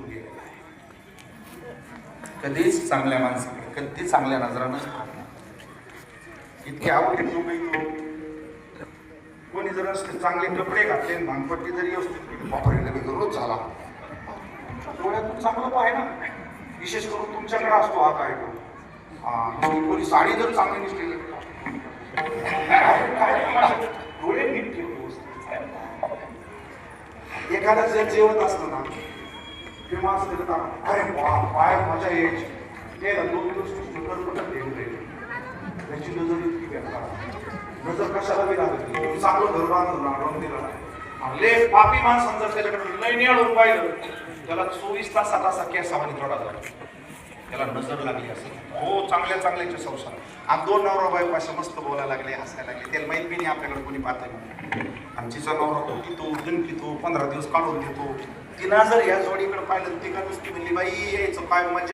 गुंतून गेलेला आहे. कधीच चांगल्या माणसाकडे कधी चांगल्या नजरानंच पाहत नाही. इतके आवडते लोक कोणी जर असते चांगले कपडे घातले भांगपट्टी जरी असते बापरे लगेच रोज झाला. डोळ्यातून चांगलं पाहे ना, विशेष करून तुमच्याकडे असतो हा काय कोणी साडी जर चांगली निसलेली डोळे नीट ठेवतो. एखादा जर जेवत असलं ना किंवा असं का अरे पाय मजा यायची ते 2 दिवस त्याची नजर इतकी बेकार. नजर कशाला बी लागत चांगलं घर बांधून दिलं ले पापी माणसं जर त्याच्याकडे लय निळून पाहिलं त्याला 24 तासात असा केसावानी थोडा झाला त्याला नजर लागली असेल. हो चांगल्या चांगल्याचे संसार आणि 2 नवरा बायको असे मस्त बोलायला लागले हसायला लागले. त्याला माहित बी नाही आपल्याकडे कोणी पाहत नाही. आमचीचा नवरा तो पितो पितो 15 दिवस काढून घेतो. तिला जर या जोडीकडे पाहिलं ती का नुसती म्हणली बाई यायचं काय मजा